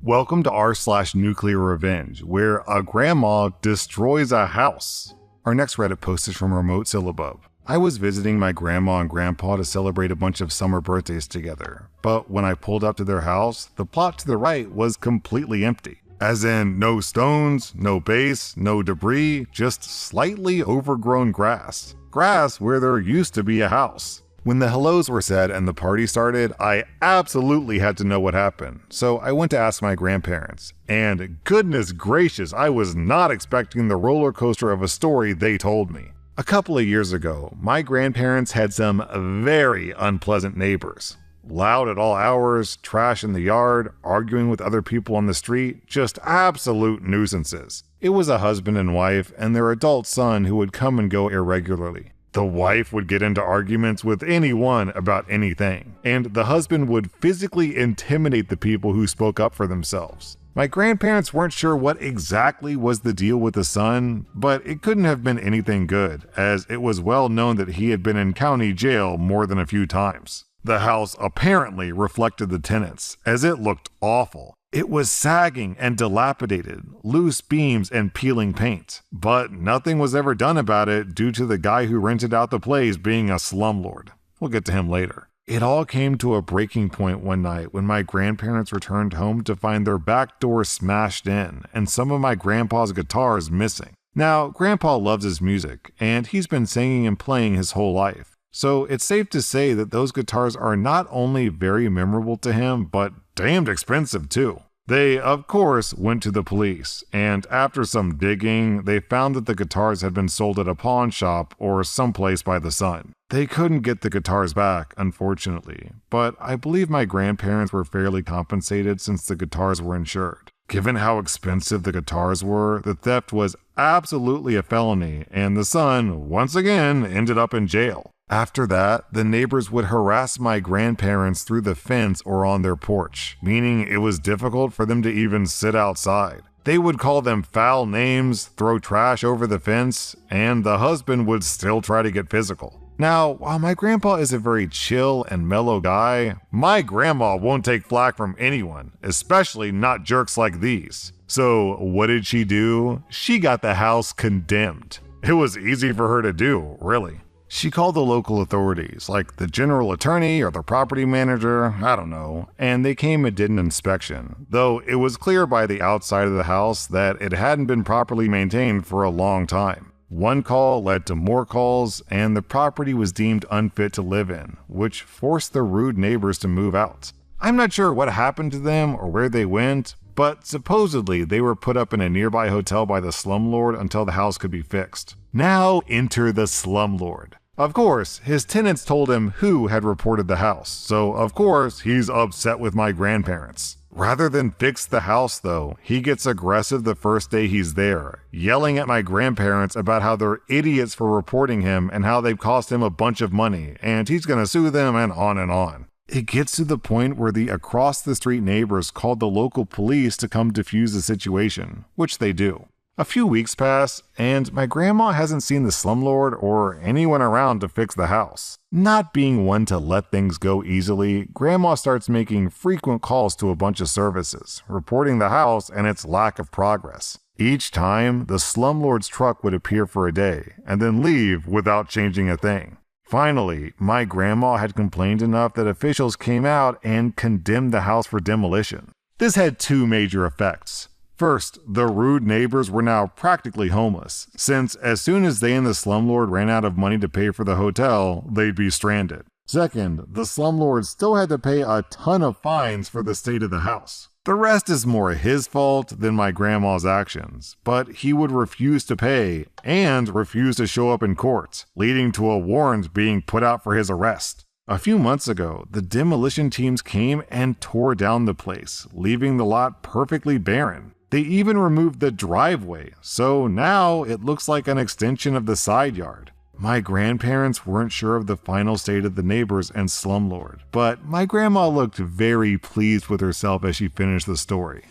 Welcome to r/nuclear revenge, where a grandma destroys a house. Our next Reddit post is from Remote Syllabub. I was visiting my grandma and grandpa to celebrate a bunch of summer birthdays together, but when I pulled up to their house, the plot to the right was completely empty. As in, no stones, no base, no debris, just slightly overgrown grass. Grass where there used to be a house. When the hellos were said and the party started, I absolutely had to know what happened, so I went to ask my grandparents. And goodness gracious, I was not expecting the roller coaster of a story they told me. A couple of years ago, my grandparents had some very unpleasant neighbors. Loud at all hours, trash in the yard, arguing with other people on the street, just absolute nuisances. It was a husband and wife and their adult son who would come and go irregularly. The wife would get into arguments with anyone about anything, and the husband would physically intimidate the people who spoke up for themselves. My grandparents weren't sure what exactly was the deal with the son, but it couldn't have been anything good, as it was well known that he had been in county jail more than a few times. The house apparently reflected the tenants, as it looked awful. It was sagging and dilapidated, loose beams and peeling paint. But nothing was ever done about it due to the guy who rented out the place being a slumlord. We'll get to him later. It all came to a breaking point one night when my grandparents returned home to find their back door smashed in and some of my grandpa's guitars missing. Now, Grandpa loves his music, and he's been singing and playing his whole life. So it's safe to say that those guitars are not only very memorable to him, but damned expensive too. They, of course, went to the police, and after some digging, they found that the guitars had been sold at a pawn shop or someplace by the son. They couldn't get the guitars back, unfortunately, but I believe my grandparents were fairly compensated since the guitars were insured. Given how expensive the guitars were, the theft was absolutely a felony, and the son, once again, ended up in jail. After that, the neighbors would harass my grandparents through the fence or on their porch, meaning it was difficult for them to even sit outside. They would call them foul names, throw trash over the fence, and the husband would still try to get physical. Now, while my grandpa is a very chill and mellow guy, my grandma won't take flack from anyone, especially not jerks like these. So what did she do? She got the house condemned. It was easy for her to do, really. She called the local authorities, like the general attorney or the property manager, I don't know, and they came and did an inspection, though it was clear by the outside of the house that it hadn't been properly maintained for a long time. One call led to more calls, and the property was deemed unfit to live in, which forced the rude neighbors to move out. I'm not sure what happened to them or where they went, but supposedly they were put up in a nearby hotel by the slumlord until the house could be fixed. Now enter the slumlord. Of course, his tenants told him who had reported the house, so of course he's upset with my grandparents. Rather than fix the house though, he gets aggressive the first day he's there, yelling at my grandparents about how they're idiots for reporting him and how they've cost him a bunch of money, and he's gonna sue them and on and on. It gets to the point where the across-the-street neighbors called the local police to come defuse the situation, which they do. A few weeks pass, and my grandma hasn't seen the slumlord or anyone around to fix the house. Not being one to let things go easily, Grandma starts making frequent calls to a bunch of services, reporting the house and its lack of progress. Each time, the slumlord's truck would appear for a day, and then leave without changing a thing. Finally, my grandma had complained enough that officials came out and condemned the house for demolition. This had two major effects. First, the rude neighbors were now practically homeless, since as soon as they and the slumlord ran out of money to pay for the hotel, they'd be stranded. Second, the slumlord still had to pay a ton of fines for the state of the house. The rest is more his fault than my grandma's actions, but he would refuse to pay and refuse to show up in court, leading to a warrant being put out for his arrest. A few months ago, the demolition teams came and tore down the place, leaving the lot perfectly barren. They even removed the driveway, so now it looks like an extension of the side yard. My grandparents weren't sure of the final state of the neighbors and slumlord, but my grandma looked very pleased with herself as she finished the story.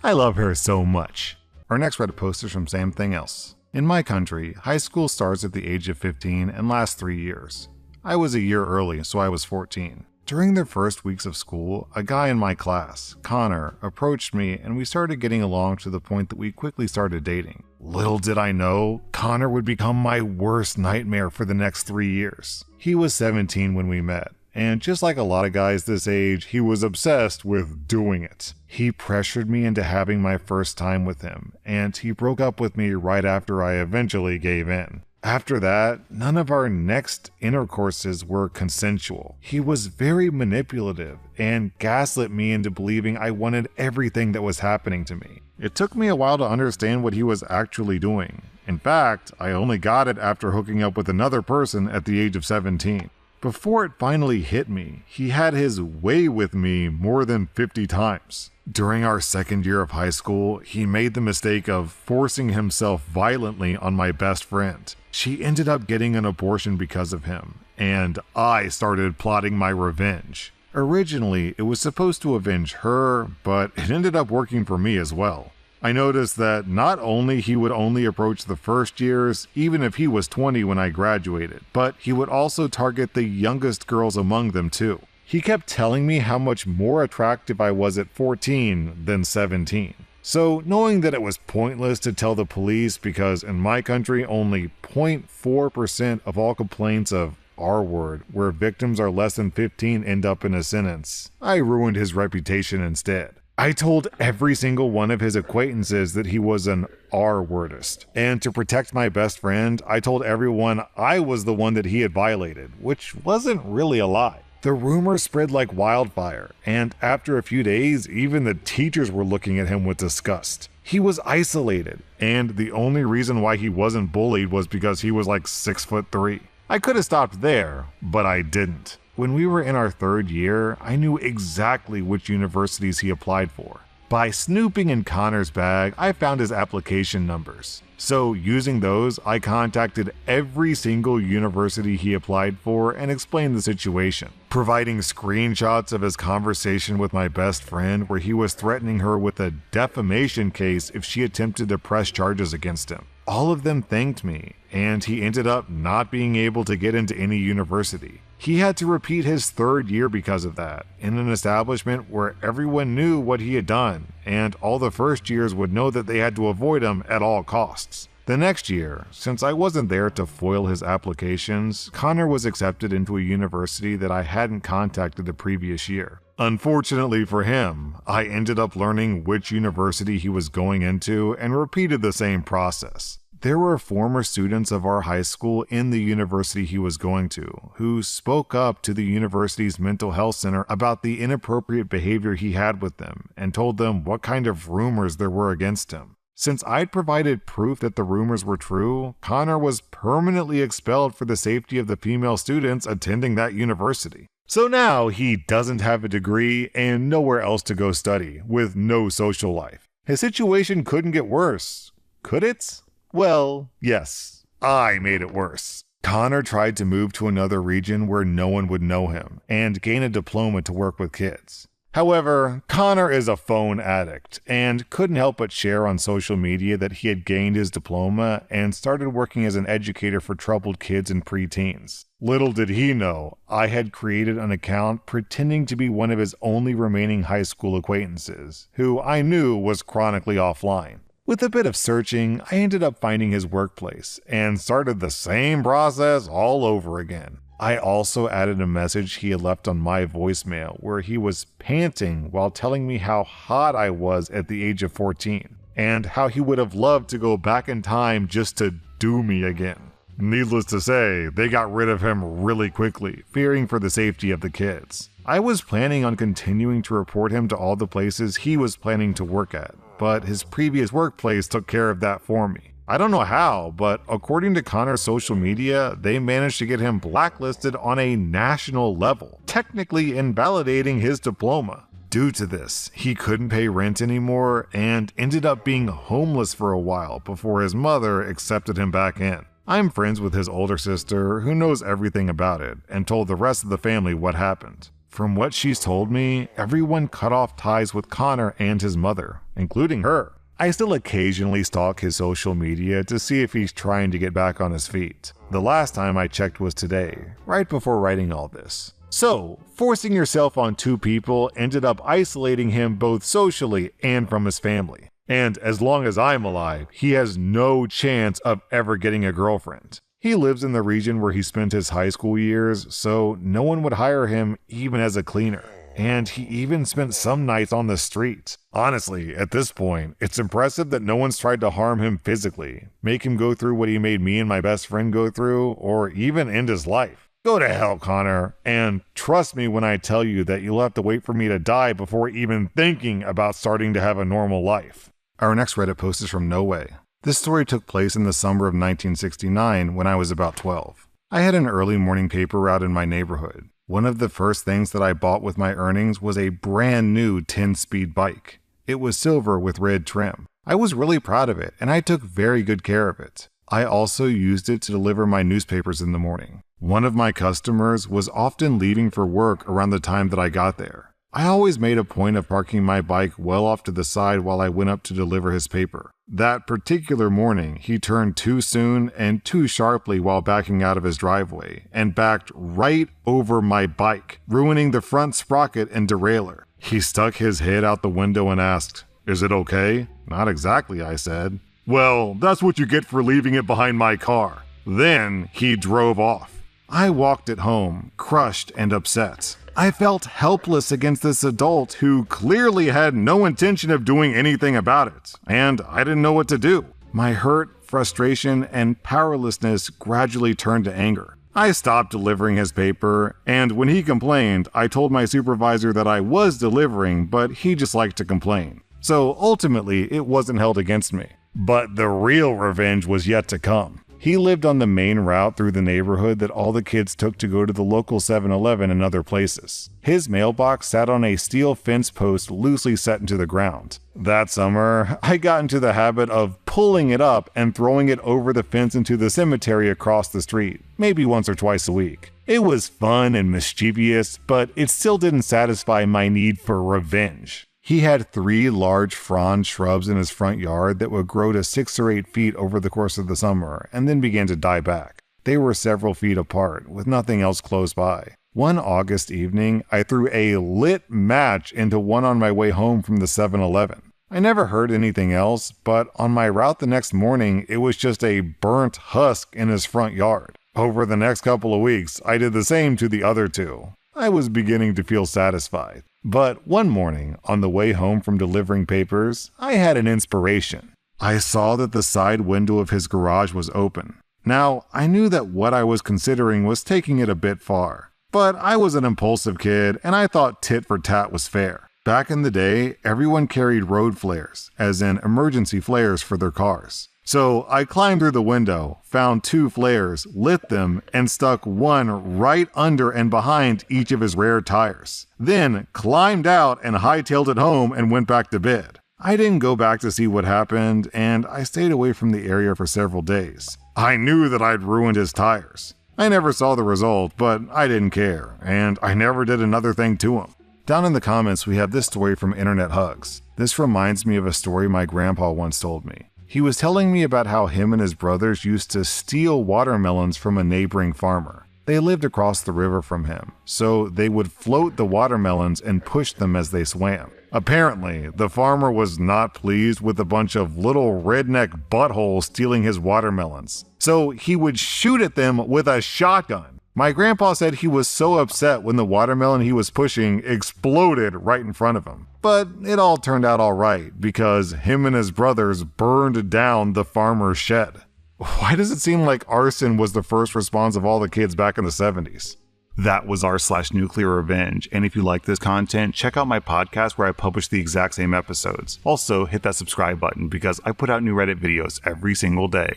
I love her so much. Our next Reddit post is from Something Else. In my country, high school starts at the age of 15 and lasts 3 years. I was a year early, so I was 14. During the first weeks of school, a guy in my class, Connor, approached me and we started getting along to the point that we quickly started dating. Little did I know, Connor would become my worst nightmare for the next 3 years. He was 17 when we met, and just like a lot of guys this age, he was obsessed with doing it. He pressured me into having my first time with him, and he broke up with me right after I eventually gave in. After that, none of our next intercourses were consensual. He was very manipulative and gaslit me into believing I wanted everything that was happening to me. It took me a while to understand what he was actually doing. In fact, I only got it after hooking up with another person at the age of 17. Before it finally hit me, he had his way with me more than 50 times. During our second year of high school, he made the mistake of forcing himself violently on my best friend. She ended up getting an abortion because of him, and I started plotting my revenge. Originally, it was supposed to avenge her, but it ended up working for me as well. I noticed that not only he would only approach the first years, even if he was 20 when I graduated, but he would also target the youngest girls among them too. He kept telling me how much more attractive I was at 14 than 17. So, knowing that it was pointless to tell the police because in my country only 0.4% of all complaints of R-word where victims are less than 15 end up in a sentence, I ruined his reputation instead. I told every single one of his acquaintances that he was an R-wordist, and to protect my best friend, I told everyone I was the one that he had violated, which wasn't really a lie. The rumor spread like wildfire, and after a few days, even the teachers were looking at him with disgust. He was isolated, and the only reason why he wasn't bullied was because he was like 6'3". I could have stopped there, but I didn't. When we were in our third year, I knew exactly which universities he applied for. By snooping in Connor's bag, I found his application numbers. So using those, I contacted every single university he applied for and explained the situation, providing screenshots of his conversation with my best friend where he was threatening her with a defamation case if she attempted to press charges against him. All of them thanked me, and he ended up not being able to get into any university. He had to repeat his third year because of that, in an establishment where everyone knew what he had done, and all the first years would know that they had to avoid him at all costs. The next year, since I wasn't there to foil his applications, Connor was accepted into a university that I hadn't contacted the previous year. Unfortunately for him, I ended up learning which university he was going into and repeated the same process. There were former students of our high school in the university he was going to who spoke up to the university's mental health center about the inappropriate behavior he had with them and told them what kind of rumors there were against him. Since I'd provided proof that the rumors were true, Connor was permanently expelled for the safety of the female students attending that university. So now he doesn't have a degree and nowhere else to go study, with no social life. His situation couldn't get worse. Could it? Well, yes, I made it worse. Connor tried to move to another region where no one would know him and gain a diploma to work with kids. However, Connor is a phone addict and couldn't help but share on social media that he had gained his diploma and started working as an educator for troubled kids and preteens. Little did he know, I had created an account pretending to be one of his only remaining high school acquaintances, who I knew was chronically offline. With a bit of searching, I ended up finding his workplace and started the same process all over again. I also added a message he had left on my voicemail where he was panting while telling me how hot I was at the age of 14 and how he would have loved to go back in time just to do me again. Needless to say, they got rid of him really quickly, fearing for the safety of the kids. I was planning on continuing to report him to all the places he was planning to work at, but his previous workplace took care of that for me. I don't know how, but according to Connor's social media, they managed to get him blacklisted on a national level, technically invalidating his diploma. Due to this, he couldn't pay rent anymore and ended up being homeless for a while before his mother accepted him back in. I'm friends with his older sister, who knows everything about it, and told the rest of the family what happened. From what she's told me, everyone cut off ties with Connor and his mother, including her. I still occasionally stalk his social media to see if he's trying to get back on his feet. The last time I checked was today, right before writing all this. So, forcing yourself on two people ended up isolating him both socially and from his family. And as long as I'm alive, he has no chance of ever getting a girlfriend. He lives in the region where he spent his high school years, so no one would hire him even as a cleaner. And he even spent some nights on the street. Honestly, at this point, it's impressive that no one's tried to harm him physically, make him go through what he made me and my best friend go through, or even end his life. Go to hell, Connor, and trust me when I tell you that you'll have to wait for me to die before even thinking about starting to have a normal life. Our next Reddit post is from No Way. This story took place in the summer of 1969 when I was about 12. I had an early morning paper route in my neighborhood. One of the first things that I bought with my earnings was a brand new 10-speed bike. It was silver with red trim. I was really proud of it, and I took very good care of it. I also used it to deliver my newspapers in the morning. One of my customers was often leaving for work around the time that I got there. I always made a point of parking my bike well off to the side while I went up to deliver his paper. That particular morning, he turned too soon and too sharply while backing out of his driveway and backed right over my bike, ruining the front sprocket and derailleur. He stuck his head out the window and asked, "Is it okay?" "Not exactly," I said. "Well, that's what you get for leaving it behind my car." Then he drove off. I walked it home, crushed and upset. I felt helpless against this adult who clearly had no intention of doing anything about it, and I didn't know what to do. My hurt, frustration, and powerlessness gradually turned to anger. I stopped delivering his paper, and when he complained, I told my supervisor that I was delivering, but he just liked to complain. So ultimately, it wasn't held against me. But the real revenge was yet to come. He lived on the main route through the neighborhood that all the kids took to go to the local 7-Eleven and other places. His mailbox sat on a steel fence post loosely set into the ground. That summer, I got into the habit of pulling it up and throwing it over the fence into the cemetery across the street, maybe once or twice a week. It was fun and mischievous, but it still didn't satisfy my need for revenge. He had 3 large frond shrubs in his front yard that would grow to 6 or 8 feet over the course of the summer and then began to die back. They were several feet apart, with nothing else close by. One August evening, I threw a lit match into one on my way home from the 7-Eleven. I never heard anything else, but on my route the next morning, it was just a burnt husk in his front yard. Over the next couple of weeks, I did the same to the other 2. I was beginning to feel satisfied. But one morning, on the way home from delivering papers, I had an inspiration. I saw that the side window of his garage was open. Now, I knew that what I was considering was taking it a bit far. But I was an impulsive kid, and I thought tit for tat was fair. Back in the day, everyone carried road flares, as in emergency flares for their cars. So I climbed through the window, found 2 flares, lit them, and stuck one right under and behind each of his rear tires. Then climbed out and hightailed it home and went back to bed. I didn't go back to see what happened, and I stayed away from the area for several days. I knew that I'd ruined his tires. I never saw the result, but I didn't care, and I never did another thing to him. Down in the comments, we have this story from Internet Hugs. This reminds me of a story my grandpa once told me. He was telling me about how him and his brothers used to steal watermelons from a neighboring farmer. They lived across the river from him, so they would float the watermelons and push them as they swam. Apparently, the farmer was not pleased with a bunch of little redneck buttholes stealing his watermelons, so he would shoot at them with a shotgun. My grandpa said he was so upset when the watermelon he was pushing exploded right in front of him. But it all turned out all right because him and his brothers burned down the farmer's shed. Why does it seem like arson was the first response of all the kids back in the 70s? That was r/nuclear revenge, and if you like this content, check out my podcast where I publish the exact same episodes. Also, hit that subscribe button because I put out new Reddit videos every single day.